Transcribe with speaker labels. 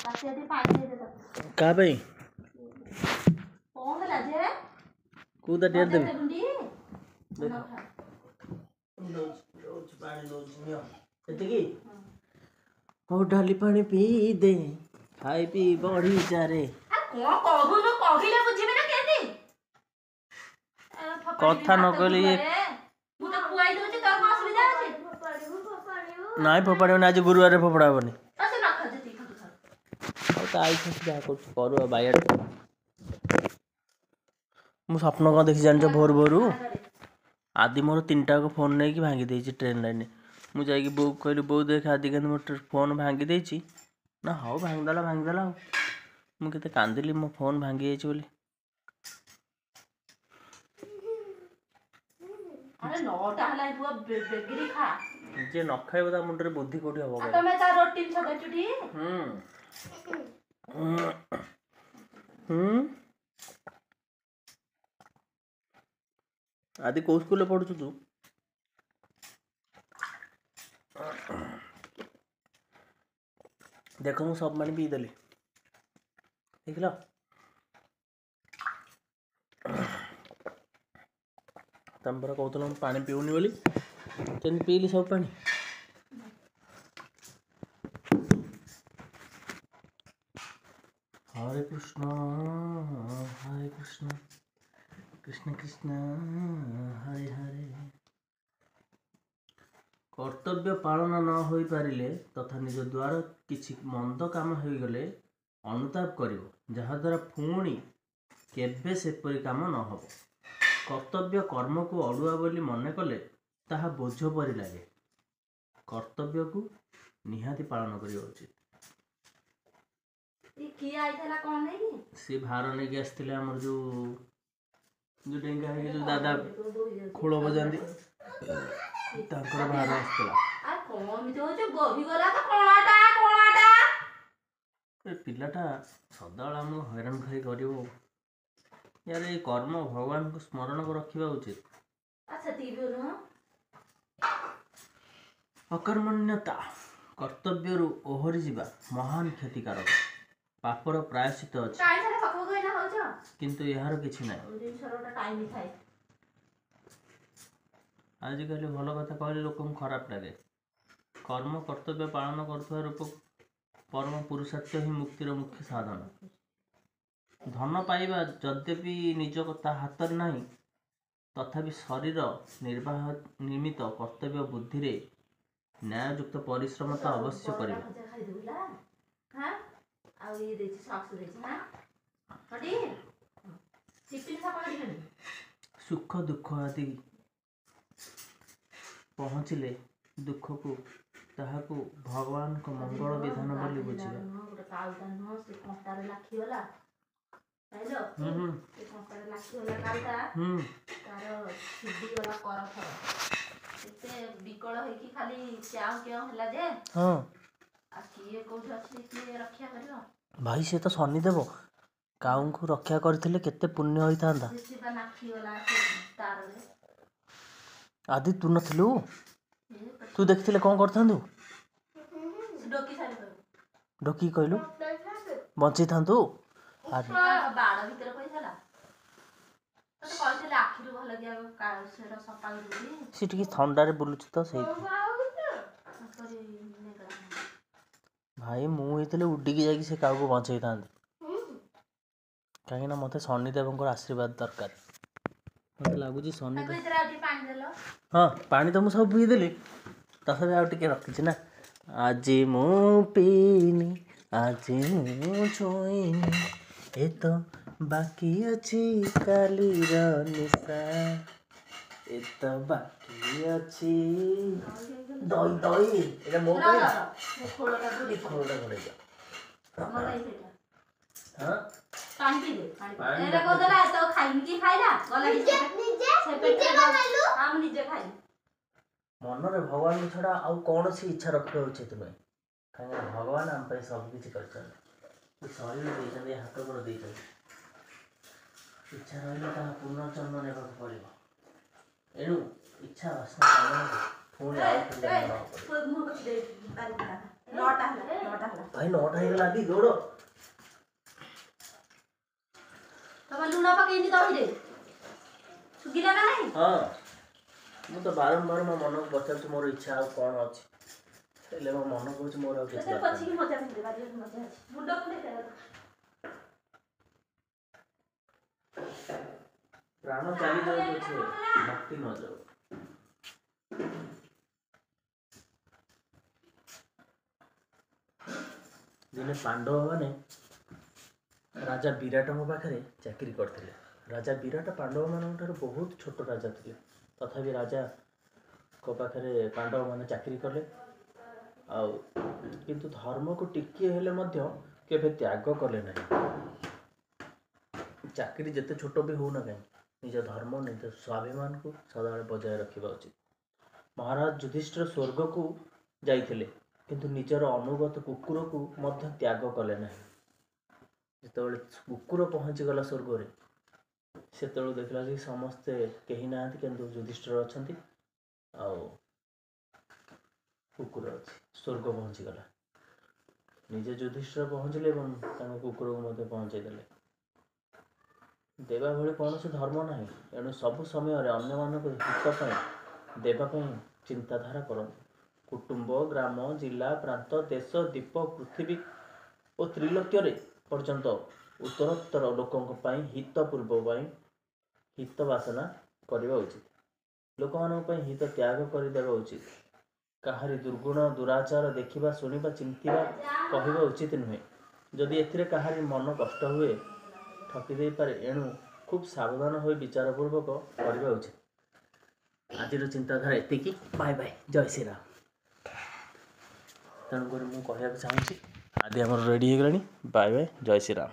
Speaker 1: का भाई
Speaker 2: कौन है जे
Speaker 1: को दा डेर देबे
Speaker 2: बुंडी
Speaker 1: रोज पानी रोज नियो एतकी हो डाली पानी पी दे खाई पी बड़ी जा रे
Speaker 2: आ कोन कहू न कहिले बुझिबे ना केती
Speaker 1: कथा न कहले ये
Speaker 2: मु तो खुआई दोची तोर को असुविधा अछि
Speaker 1: नाइ फोपाड़े आज गुरुवार रे फोपाड़ाबनी
Speaker 2: असे रख जति खा
Speaker 1: तो आई जा करू बाइट मु स्वप्न कौन देखी जान भोर भोरू आदि मोर 3टा को फोन नहीं कि भांगी देछि ट्रेन लाइन मु जाई बो कहली बो देख आदि के मोर फोन भांगी देछि ना हाउ भांगदला मु केते कांदिली मो फोन भांगी जाइछि बोली
Speaker 2: अरे नोटा हलाई बुआ बेगिरी खा
Speaker 1: जे न खाइबो ता मुंडरे बुद्धि कोठी हबो
Speaker 2: आ तमे ता रोटी छबे चुटी
Speaker 1: आदि को स्कूल पढ़ु तू देखो मु सब मानी पी देली देखला तम पर कहतलो पानी पीउनी बोली तेन पीली सब पानी हरे कृष्ण कृष्ण कृष्ण हरे हरे कर्तव्य पालन न होई पारिले तथा निज द्वारा किछि मंद काम हो गले अनुताप करिवो जहा द्वारा पुणी केबे सेपरि काम न हबो कर्तव्य कर्म को अड़ुआ बोली मने कले ताहा बोझ परि लागे कर्तव्य को निहाती पालन करियो उचित
Speaker 2: ई की आइथला कोन नै
Speaker 1: से भार नै के आस्थिले हमर जो डेंगा है जो दादा खोलो बजांदी ताकर भार आस्थिला
Speaker 2: आ कोन तो जो गोभी गला तो कोणाटा
Speaker 1: ए पिलाटा सदाला हम हैरान खाई करिवो यार ये कर्म भगवान को स्मरण को रखिबा उचित
Speaker 2: अच्छा तीबो न
Speaker 1: अकर्मण्यता कर्तव्य रु ओहरी जीवा महान क्षतिकारक पापर प्रायश्चित अछि
Speaker 2: काई सारा पक्को गइना होछ
Speaker 1: किंतु यार किछि नै
Speaker 2: दिन सरटा टाइम थाए
Speaker 1: आज कल भल कथा कहले लोक खराब लगे कर्म कर्तव्य पालन करथुवा रूप परम पुरुषार्थ ही मुक्तिर मुख्य साधन धन पाइबा यद्यपि निज कथा हाथ नहीं तथापि शरीर निर्वाह निमित्त कर्तव्य बुद्धि रे न्याययुक्त परिश्रम तो अवश्य करिबा
Speaker 2: हां आ ये देछि साक्ष देछि ना हडी चिपिन सा पड़ी
Speaker 1: सुख दुख आदि पहुँचले दुख को ताहाको भगवान को मंगल विधान बोली बुझिबा
Speaker 2: गोटे काउटा न से कंटार लाखी वाला हेलो से कंटार लाखी वाला काउटा तार सिद्धि वाला कर थर एते बिकळ है कि खाली चाव क्यों हला जे
Speaker 1: हां
Speaker 2: आ किए कोठ अछि कि रक्षा करियो
Speaker 1: भाई से तो सनी देबो काऊ को रक्षा करथिले केते पुण्य होई थांदा
Speaker 2: से लाखी वाला तार रे
Speaker 1: आदि तू नथिलु तू देखथिले कोन करथांदु
Speaker 2: डोकी सारी
Speaker 1: डोकी कहलु बंची थांतु
Speaker 2: अरे बाड़ भीतर पैसाला तो कहथिले आखिर भल गया का सेरा सकाळ दुली
Speaker 1: से टिके ठंडा रे बुलुछ तो सही भाई मु हेतले उड्डी की जाकी से काऊ को बंचई थांदे काहे ना मते सनी देवंकर आशीर्वाद दरकार मते लागु जी सनी
Speaker 2: ताको इतरा आटी पानी देलो
Speaker 1: हां पानी तो मु सब पी देली तथापि आ टिके रखि छी ना आज मु पीनी आज मु छोईनी ए तो बाकी अछि काली रा निशा ए तो बाकी अछि दई दई एटा मो पे
Speaker 2: खोलटा दुली
Speaker 1: खोलटा पड़े जा
Speaker 2: मलाई सेटा
Speaker 1: हां
Speaker 2: पानी पी दे पानी एटा को देला तो खाइनी की खाइला गला निजे बनाइलु हम निजे खाइ
Speaker 1: मन रे भगवान छड़ा आ कौन सी इच्छा रखियो उचित नहीं काहे भगवान हम पे सब किछ करछन तो शरीर दे छन हाथ गोड़ दे छन इच्छा रहले ता पुनर्जन्म नेबा पड़िबो एनु इच्छा वासना पुणी आउ
Speaker 2: 9ଟା ହେଲା
Speaker 1: ଭାଇ 9ଟା ହେଇଗଲା ଆଦି ଦୌଡ଼।
Speaker 2: ତମ ଲୁଣ ପକେଇନି ଦହିରେ ଶୁଖିଲା ନା ନାହିଁ?
Speaker 1: ହଁ ମୁଁ ତ ବାରମ୍ବାର ମୋ ମନକୁ ପଚାରୁଛି ମୋର ଇଚ୍ଛା ଆଉ କ'ଣ ଅଛି, ହେଲେ ମୋ ମନ କହୁଛି ମୋର ଆଉ କିଛି
Speaker 2: ସେତେ
Speaker 1: ଦରକାର
Speaker 2: ପଛିକି ମଜା ପିନ୍ଧେ ବାଜିବାକୁ ମଜା ଅଛି ମୁଣ୍ଡ କୁଣ୍ଡେଇ
Speaker 1: ପ୍ରାଣ ଚାଲିଯାଉ ପଛେ ଭକ୍ତି ନ ଯାଉ। ଦିନେ ପାଣ୍ଡବମାନେ ରାଜା ବିରାଟଙ୍କ ପାଖରେ ଚାକିରି କରିଥିଲେ। ରାଜା ବିରାଟ ପାଣ୍ଡବମାନଙ୍କ ଠାରୁ ବହୁତ ଛୋଟ ରାଜା ଥିଲେ, ତଥାପି ରାଜାଙ୍କ ପାଖରେ ପାଣ୍ଡବମାନେ ଚାକିରି କଲେ। ଆଉ କିନ୍ତୁ ଧର୍ମକୁ ଟିକିଏ ହେଲେ ମଧ୍ୟ କେବେ ତ୍ୟାଗ କଲେ ନାହିଁ। ଚାକିରି ଯେତେ ଛୋଟ ବି ହଉନା କାହିଁକି ନିଜ ଧର୍ମ ନିଜ ସ୍ୱାଭିମାନକୁ ସଦାବେଳେ ବଜାୟ ରଖିବା ଉଚିତ। ମହାରାଜ ଯୁଧିଷ୍ଠିର ସ୍ୱର୍ଗକୁ ଯାଇଥିଲେ କିନ୍ତୁ ନିଜର ଅନୁଗତ କୁକୁରକୁ ମଧ୍ୟ ତ୍ୟାଗ କଲେ ନାହିଁ। ଯେତେବେଳେ କୁକୁର ପହଞ୍ଚିଗଲା ସ୍ୱର୍ଗରେ ସେତେବେଳେ ଦେଖିଲା ଯେ ସମସ୍ତେ କେହି ନାହାନ୍ତି କିନ୍ତୁ ଯୁଧିଷ୍ଠିର ଅଛନ୍ତି ଆଉ କୁକୁର ଅଛି। ସ୍ୱର୍ଗ ପହଞ୍ଚିଗଲା। ନିଜେ ଯୁଧିଷ୍ଠିର ପହଞ୍ଚିଲେ ଏବଂ ତାଙ୍କ କୁକୁରକୁ ମଧ୍ୟ ପହଞ୍ଚାଇ ଦେଲେ। ଦେବା ଭଳି କୌଣସି ଧର୍ମ ନାହିଁ, ଏଣୁ ସବୁ ସମୟରେ ଅନ୍ୟମାନଙ୍କ ହିତ ପାଇଁ ଦେବା ପାଇଁ ଚିନ୍ତାଧାରା କରନ୍ତୁ। କୁଟୁମ୍ବ, ଗ୍ରାମ, ଜିଲ୍ଲା, ପ୍ରାନ୍ତ, ଦେଶ, ଦ୍ୱୀପ, ପୃଥିବୀ ଓ ତ୍ରିଲୋକ୍ୟରେ ପର୍ଯ୍ୟନ୍ତ ଉତ୍ତରୋତ୍ତର ଲୋକଙ୍କ ପାଇଁ ହିତ ପୂର୍ବ ପାଇଁ ହିତ ବାସନା କରିବା ଉଚିତ। ଲୋକମାନଙ୍କ ପାଇଁ ହିତ ତ୍ୟାଗ କରିଦେବା ଉଚିତ। କାହାରି ଦୁର୍ଗୁଣ ଦୁରାଚାର ଦେଖିବା, ଶୁଣିବା, ଚିନ୍ତିବା, କହିବା ଉଚିତ ନୁହେଁ। ଯଦି ଏଥିରେ କାହାରି ମନ କଷ୍ଟ ହୁଏ ଠକି ଦେଇପାରେ, ଏଣୁ ଖୁବ୍ ସାବଧାନ ହୋଇ ବିଚାରପୂର୍ବକ କରିବା ଉଚିତ। ଆଜିର ଚିନ୍ତାଧାରା ଏତିକି। ବାଏ ବାଏ, ଜୟ ଶ୍ରୀରାମ। ତେଣୁକରି ମୁଁ କହିବାକୁ ଚାହୁଁଛି ଆଦି ଆମର ରେଡ଼ି ହେଇଗଲାଣି। ବାଏ ବାଏ, ଜୟ ଶ୍ରୀରାମ।